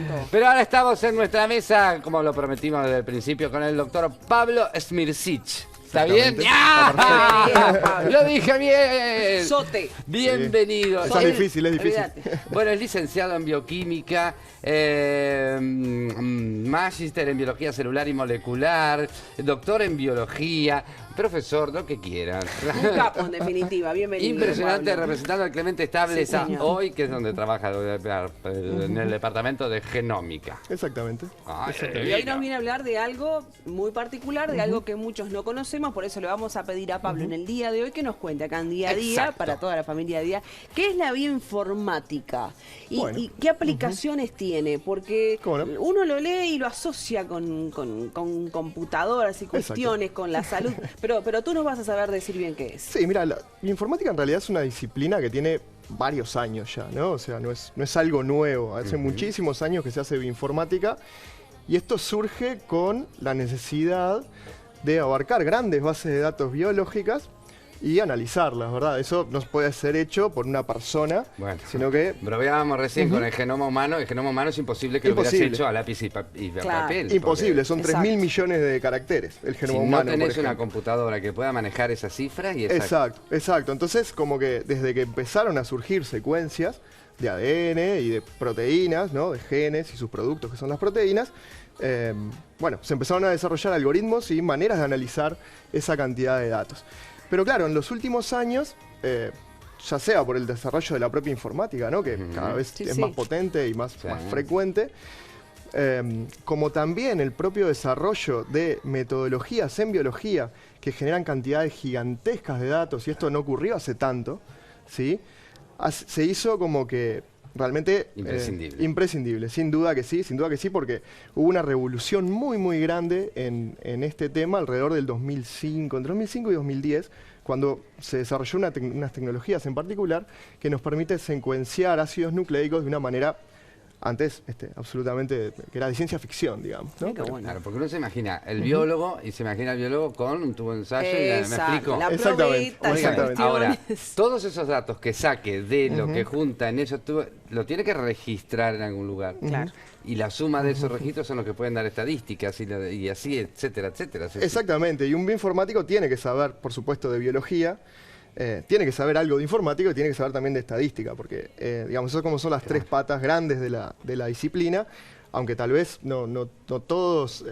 encantó. Pero ahora estamos en nuestra mesa, como lo prometimos desde el principio, con el doctor Pablo Smirsic. ¿Está bien? ¡Ya! ¡Lo dije bien! Sote. Bienvenido. Eso es difícil, es difícil. Bueno, es licenciado en bioquímica, magíster en biología celular y molecular, doctor en biología, profesor, lo que quieran. Un capo, en definitiva. Bienvenido. Impresionante, Pablo. representando al Clemente Estables Sí, señor. hoy, que es donde trabaja en el departamento de genómica. Exactamente. Ay, Y hoy nos viene a hablar de algo muy particular, de algo que muchos no conocemos, por eso le vamos a pedir a Pablo en el día de hoy que nos cuente acá en Día a Día, Exacto. para toda la familia Día, ¿qué es la bioinformática? Y, Bueno. y qué aplicaciones tiene, porque ¿Cómo no? uno lo lee y lo asocia con computadoras y cuestiones, con la salud, pero tú nos vas a saber decir bien qué es. Sí, mira, la bioinformática en realidad es una disciplina que tiene varios años ya, ¿no? O sea, no es algo nuevo. Hace muchísimos años que se hace bioinformática y esto surge con la necesidad de abarcar grandes bases de datos biológicas y analizarlas, ¿verdad? Eso no puede ser hecho por una persona, Bueno, sino que... bromeábamos recién con el genoma humano. El genoma humano es imposible que lo Imposible. hubieras hecho a lápiz y Claro. papel. Imposible, son Exacto. 3.000 millones de caracteres el Si genoma no humano, por tenés una ejemplo. computadora que pueda manejar esas cifras y Exacto, exacto. Entonces, como que desde que empezaron a surgir secuencias de ADN y de proteínas, ¿no? De genes y sus productos, que son las proteínas, bueno, se empezaron a desarrollar algoritmos y maneras de analizar esa cantidad de datos. Pero claro, en los últimos años, ya sea por el desarrollo de la propia informática, ¿no? Que cada vez Sí, es sí. más potente y más Sí. frecuente, como también el propio desarrollo de metodologías en biología que generan cantidades gigantescas de datos, y esto no ocurrió hace tanto, ¿sí? Se hizo como que realmente Imprescindible. sin duda que sí, porque hubo una revolución muy, muy grande en este tema alrededor del 2005, entre 2005 y 2010, cuando se desarrolló unas tecnologías en particular que nos permite secuenciar ácidos nucleicos de una manera antes absolutamente, que era de ciencia ficción, digamos, ¿no? Qué bueno. Claro, porque uno se imagina el biólogo y se imagina el biólogo con un tubo de ensayo y ¿me Exacto, explico? la Exactamente, probeta, esas exactamente. Ahora, cuestiones. todos esos datos que saque de lo que junta en esos tubos, lo tiene que registrar en algún lugar. Claro. Y la suma de esos registros son los que pueden dar estadísticas y así, etcétera, etcétera. Exactamente, y un bioinformático tiene que saber, por supuesto, de biología, tiene que saber algo de informática y tiene que saber también de estadística, porque, digamos, eso como son las tres patas grandes de la disciplina, aunque tal vez no todos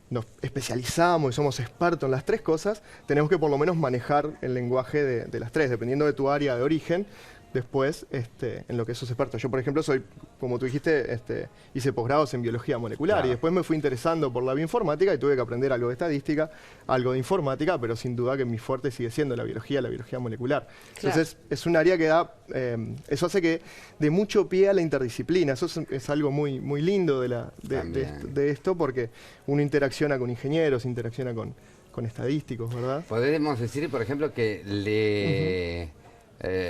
nos especializamos y somos expertos en las tres cosas, tenemos que por lo menos manejar el lenguaje de las tres, dependiendo de tu área de origen. Después, en lo que sos experto. Yo, por ejemplo, soy, como tú dijiste, hice posgrados en biología molecular y después me fui interesando por la bioinformática y tuve que aprender algo de estadística, algo de informática, pero sin duda que mi fuerte sigue siendo la biología molecular. Claro. Entonces, es un área que da, eso hace que dé mucho pie a la interdisciplina. Eso es algo muy, muy lindo de esto, porque uno interacciona con ingenieros, interacciona con estadísticos, ¿verdad? Podemos decir, por ejemplo, que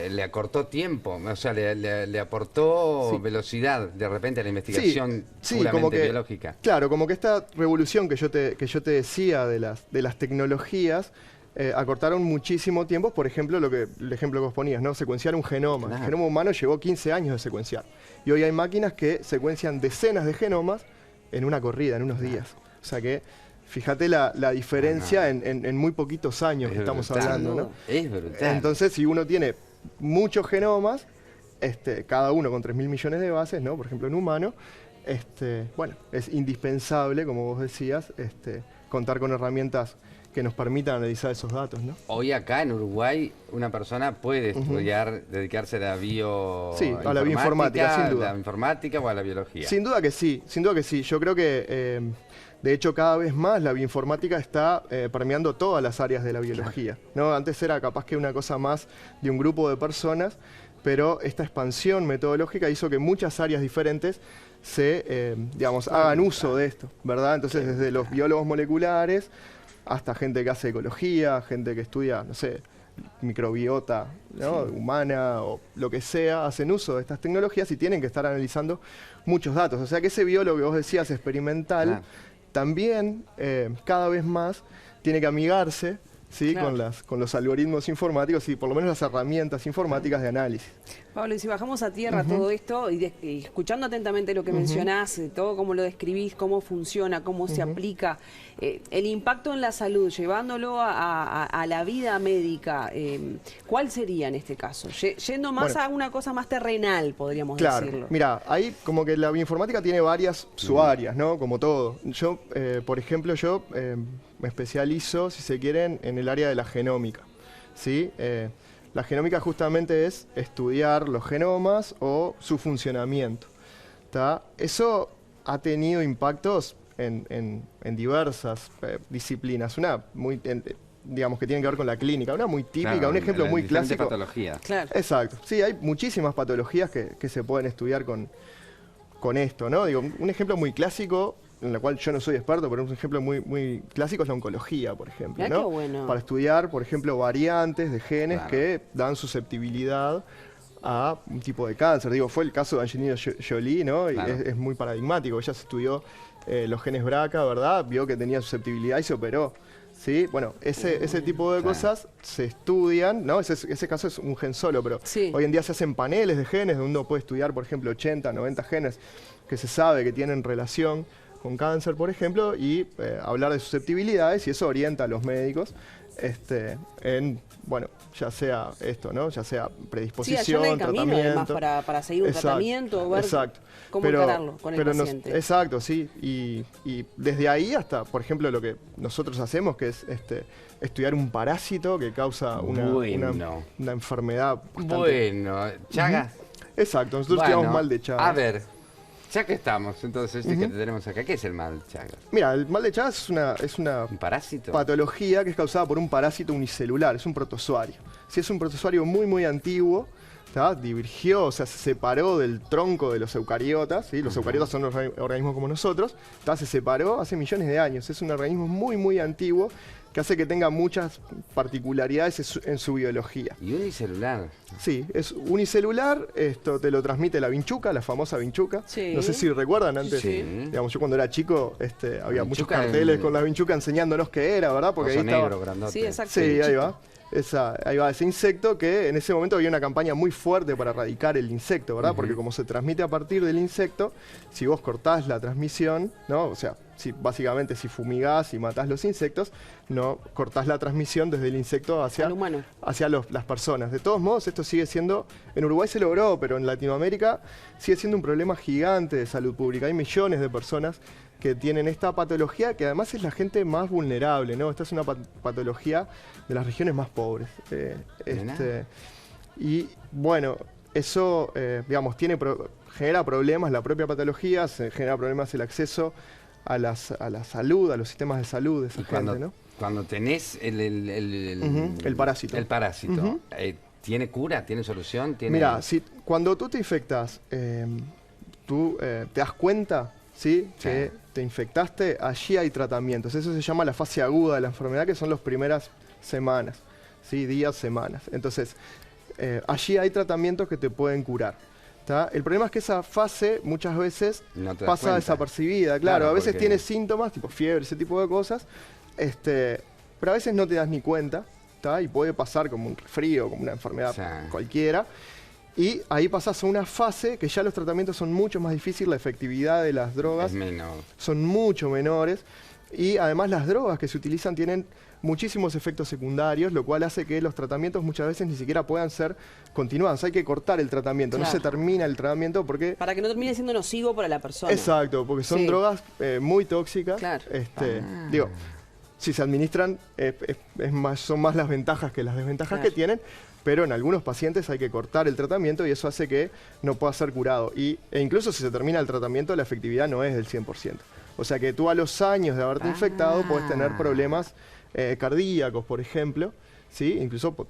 le acortó tiempo, o sea, le aportó velocidad de repente a la investigación puramente como que, biológica. Claro, como que esta revolución que yo te decía de las tecnologías acortaron muchísimo tiempo. Por ejemplo, el ejemplo que vos ponías, ¿no? Secuenciar un genoma. Claro. El genoma humano llevó 15 años de secuenciar. Y hoy hay máquinas que secuencian decenas de genomas en una corrida, en unos días. O sea que fíjate la diferencia en muy poquitos años que estamos brutal. hablando, ¿no? Es brutal. Entonces, si uno tiene muchos genomas, cada uno con 3.000 millones de bases, ¿no? Por ejemplo, en humano, bueno, es indispensable, como vos decías, contar con herramientas que nos permitan analizar esos datos, ¿no? Hoy acá en Uruguay una persona puede estudiar, dedicarse a la a la bioinformática, sin duda. ¿A la informática o a la biología? Sin duda que sí, sin duda que sí. Yo creo que, de hecho, cada vez más la bioinformática está permeando todas las áreas de la biología, ¿no? Antes era capaz que una cosa más de un grupo de personas, pero esta expansión metodológica hizo que muchas áreas diferentes hagan uso de esto, ¿verdad? Entonces, desde los biólogos moleculares hasta gente que hace ecología, gente que estudia, no sé, microbiota, ¿no? humana o lo que sea, hacen uso de estas tecnologías y tienen que estar analizando muchos datos. O sea que ese biólogo que vos decías experimental también cada vez más tiene que amigarse, ¿sí? con los algoritmos informáticos y por lo menos las herramientas informáticas de análisis. Pablo, y si bajamos a tierra todo esto y escuchando atentamente lo que mencionás, todo cómo lo describís, cómo funciona, cómo se aplica, el impacto en la salud, llevándolo a la vida médica, ¿cuál sería en este caso? Yendo más a una cosa más terrenal, podríamos decirlo. Mira, ahí como que la bioinformática tiene varias subáreas, ¿no? Como todo. Yo, por ejemplo, me especializo, si se quieren, en el área de la genómica, ¿sí? La genómica justamente es estudiar los genomas o su funcionamiento, ¿tá? Eso ha tenido impactos en diversas disciplinas. Una muy, digamos, que tiene que ver con la clínica, una muy típica, claro, un ejemplo muy clásico. Patología. Claro. Exacto. Sí, hay muchísimas patologías que se pueden estudiar con esto, ¿no? Digo, un ejemplo muy clásico, en la cual yo no soy experto, pero un ejemplo muy clásico es la oncología, por ejemplo, Mirá, ¿no? qué bueno. Para estudiar, por ejemplo, variantes de genes que dan susceptibilidad a un tipo de cáncer. Digo, fue el caso de Angelina Jolie, ¿no? Y es muy paradigmático. Ella se estudió los genes BRCA, ¿verdad? Vio que tenía susceptibilidad y se operó. ¿Sí? Bueno, ese tipo de cosas se estudian, ¿no? Ese caso es un gen solo, pero hoy en día se hacen paneles de genes donde uno puede estudiar, por ejemplo, 80, 90 genes que se sabe que tienen relación con cáncer, por ejemplo, y hablar de susceptibilidades, y eso orienta a los médicos en, bueno, ya sea esto, ¿no? Ya sea predisposición, el camino, tratamiento. Además, para seguir un tratamiento o ver cómo encararlo con el paciente. Exacto, sí. Y desde ahí hasta, por ejemplo, lo que nosotros hacemos, que es estudiar un parásito que causa una enfermedad bastante... Chagas. Exacto, nosotros estudiamos mal de Chagas. A ver, ya que estamos, entonces, que te tenemos acá, ¿qué es el mal de Chagas? Mira, el mal de Chagas es una ¿Un parásito? Patología que es causada por un parásito unicelular, es un protozoario. Si es un protozoario muy antiguo, divergió, o sea, se separó del tronco de los eucariotas, ¿sí? Los eucariotas son organismos como nosotros, se separó hace millones de años, es un organismo muy antiguo que hace que tenga muchas particularidades en su biología. ¿Y unicelular? Sí, es unicelular, esto te lo transmite la vinchuca, la famosa vinchuca. Sí. No sé si recuerdan antes, digamos, yo cuando era chico había muchos carteles con la vinchuca enseñándonos qué era, ¿verdad? Porque ahí estaba... negro, grandote. Sí, exacto. Sí, ahí va. Ahí va ese insecto que en ese momento había una campaña muy fuerte para erradicar el insecto, ¿verdad? Porque como se transmite a partir del insecto, si vos cortás la transmisión, ¿no? O sea, básicamente si fumigás y matás los insectos, no cortás la transmisión desde el insecto hacia las personas. De todos modos, esto sigue siendo, en Uruguay se logró, pero en Latinoamérica sigue siendo un problema gigante de salud pública. Hay millones de personas que tienen esta patología, que además es la gente más vulnerable, ¿no? Esta es una patología de las regiones más pobres. Y bueno, eso, digamos, genera problemas la propia patología, se genera problemas el acceso a la salud, a los sistemas de salud de esa gente, ¿no? Cuando tenés el parásito. El parásito, ¿tiene cura? ¿Tiene solución? Mira, cuando tú te infectas, tú te das cuenta, ¿sí? Que te infectaste, allí hay tratamientos. Eso se llama la fase aguda de la enfermedad, que son las primeras semanas, ¿sí? Días, semanas. Entonces, allí hay tratamientos que te pueden curar. El problema es que esa fase muchas veces pasa desapercibida. Claro, a veces tienes síntomas, tipo fiebre, ese tipo de cosas, pero a veces no te das ni cuenta, y puede pasar como un resfrío, como una enfermedad cualquiera. Y ahí pasás a una fase que ya los tratamientos son mucho más difíciles, la efectividad de las drogas son mucho menores. Y además las drogas que se utilizan tienen muchísimos efectos secundarios, lo cual hace que los tratamientos muchas veces ni siquiera puedan ser continuados. Hay que cortar el tratamiento, no se termina el tratamiento porque... Para que no termine siendo nocivo para la persona. Exacto, porque son drogas muy tóxicas. Claro. Digo, si se administran, son más las ventajas que las desventajas que tienen, pero en algunos pacientes hay que cortar el tratamiento y eso hace que no pueda ser curado. E incluso si se termina el tratamiento, la efectividad no es del 100%. O sea que tú a los años de haberte infectado puedes tener problemas cardíacos, por ejemplo, ¿sí? Incluso,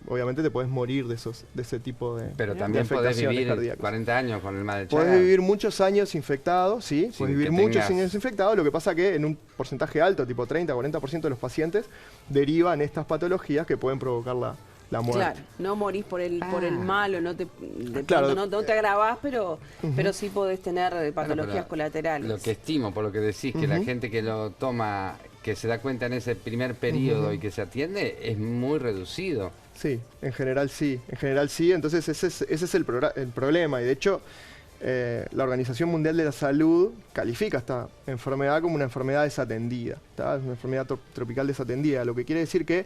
obviamente, te puedes morir de ese tipo de Pero también podés vivir cardíacas. 40 años con el mal de Chagas. Podés vivir muchos años infectado, ¿sí? Podés vivir muchos años infectado, lo que pasa que en un porcentaje alto, tipo 30-40% de los pacientes, derivan estas patologías que pueden provocar la muerte. Claro, no morís por el mal o no te agravás, pero sí podés tener patologías colaterales. Lo que estimo, por lo que decís, que la gente que lo toma, que se da cuenta en ese primer periodo y que se atiende, es muy reducido. Sí, en general sí, entonces ese es el problema y de hecho la Organización Mundial de la Salud califica esta enfermedad como una enfermedad desatendida, ¿tá? Es una enfermedad tropical desatendida, lo que quiere decir que,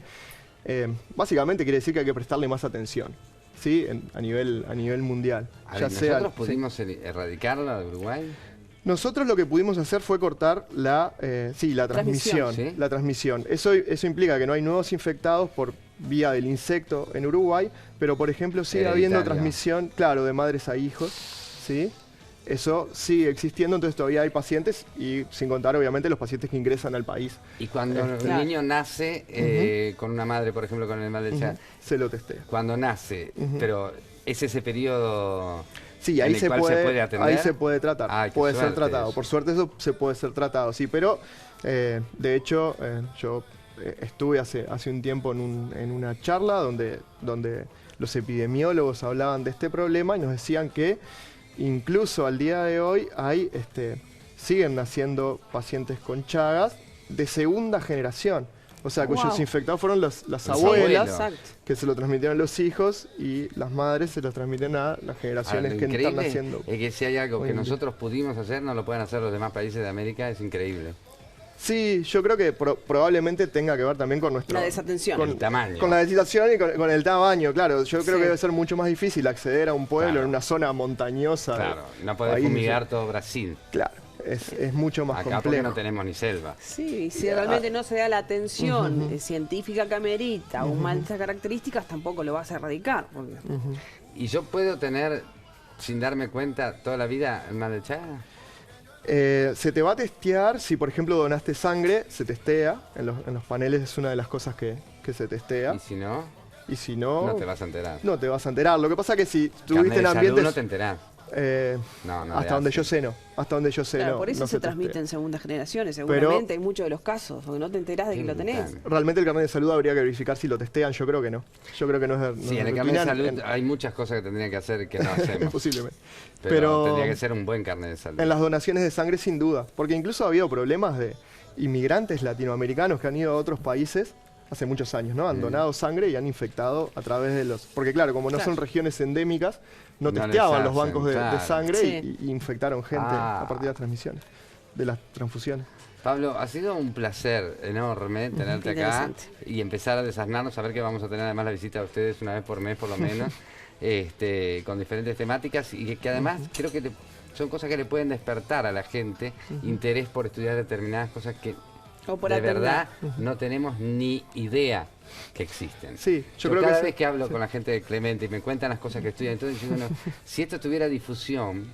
básicamente quiere decir que hay que prestarle más atención, ¿sí? A nivel mundial. ¿Nosotros pudimos erradicarla de Uruguay? Nosotros lo que pudimos hacer fue cortar la transmisión. ¿Sí? La transmisión. Eso implica que no hay nuevos infectados por vía del insecto en Uruguay, pero por ejemplo sigue habiendo transmisión, claro, de madres a hijos, ¿sí? Eso sigue existiendo, entonces todavía hay pacientes y sin contar obviamente los pacientes que ingresan al país. Y cuando el niño nace con una madre, por ejemplo, con el mal de Chad, se lo testea. Cuando nace, pero es ese periodo... Sí, ahí se puede atender. Ahí se puede tratar, Ay, puede ser tratado. Eso. Por suerte eso se puede ser tratado, sí, pero de hecho yo estuve hace un tiempo en una charla donde los epidemiólogos hablaban de este problema y nos decían que incluso al día de hoy siguen naciendo pacientes con Chagas de segunda generación. O sea, cuyos infectados fueron las abuelas que se lo transmitieron a los hijos y las madres se lo transmiten a las generaciones que están naciendo. Es que si hay algo que nosotros pudimos hacer, no lo pueden hacer los demás países de América, es increíble. Sí, yo creo que probablemente tenga que ver también con nuestra... La desatención. Con el tamaño. Con la desatención y con el tamaño, claro. Yo creo que debe ser mucho más difícil acceder a un pueblo en una zona montañosa. Claro, no podés fumigar todo Brasil. Claro, es mucho más complejo. Acá porque no tenemos ni selva. Sí, si realmente no se da la atención científica que amerita un mal de estas características, tampoco lo vas a erradicar. Porque... ¿Y yo puedo tener, sin darme cuenta, toda la vida el mal de Chagas? Se te va a testear, si por ejemplo donaste sangre, se testea, en los paneles es una de las cosas que se testea. ¿Y si no? Y si no... No te vas a enterar. No te vas a enterar. Lo que pasa es que si Carnet tuviste en de ambientes... salud no te enterás. Hasta donde yo sé no. Hasta donde yo sé claro, no. por eso no se transmite en segundas generaciones, seguramente hay muchos de los casos, porque no te enterás de que lo tenés. Realmente el carnet de salud habría que verificar si lo testean, yo creo que no. Yo creo que no es Sí, en el carnet de salud hay muchas cosas que tendrían que hacer que no hacemos. Posiblemente. Pero tendría que ser un buen carnet de salud. En las donaciones de sangre sin duda, porque incluso ha habido problemas de inmigrantes latinoamericanos que han ido a otros países hace muchos años, ¿no? Han donado sangre y han infectado a través de los... Porque claro, como no son regiones endémicas, no testeaban los bancos de sangre y infectaron gente a partir de las transmisiones, de las transfusiones. Pablo, ha sido un placer enorme tenerte acá y empezar a desasnarnos, a ver que vamos a tener además la visita de ustedes una vez por mes por lo menos, con diferentes temáticas y que además creo que son cosas que le pueden despertar a la gente interés por estudiar determinadas cosas que de verdad no tenemos ni idea que existen. Sí, yo creo cada que vez que hablo con la gente de Clemente y me cuentan las cosas que estudian, entonces digo, bueno, si esto tuviera difusión,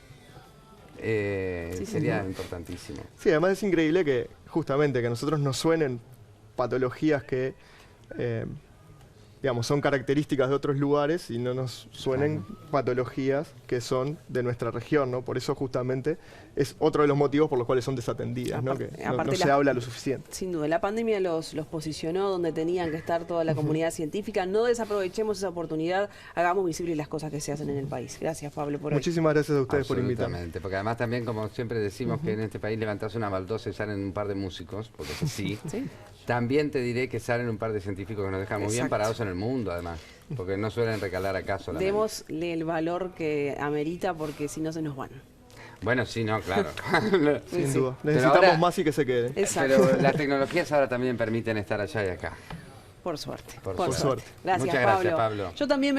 sería importantísimo. Sí, además es increíble que justamente que a nosotros nos suenen patologías que digamos, son características de otros lugares y no nos suenen patologías que son de nuestra región, ¿no? Por eso justamente es otro de los motivos por los cuales son desatendidas, ¿no? Que no se habla lo suficiente. Sin duda, la pandemia los posicionó donde tenían que estar toda la comunidad científica. No desaprovechemos esa oportunidad, hagamos visibles las cosas que se hacen en el país. Gracias, Pablo, por hoy. Muchísimas gracias a ustedes por invitarme. Absolutamente, porque además también, como siempre decimos, que en este país levantás una baldosa y salen un par de músicos, porque es así. También te diré que salen un par de científicos que nos dejan muy bien parados en el mundo, además, porque no suelen recalar acá solamente. Démosle el valor que amerita, porque si no se nos van. Bueno, sí, no, claro. Sin duda. Necesitamos ahora, más y que se quede. Pero las tecnologías ahora también permiten estar allá y acá. Por suerte. Por suerte. Gracias, Muchas gracias, Pablo. Yo también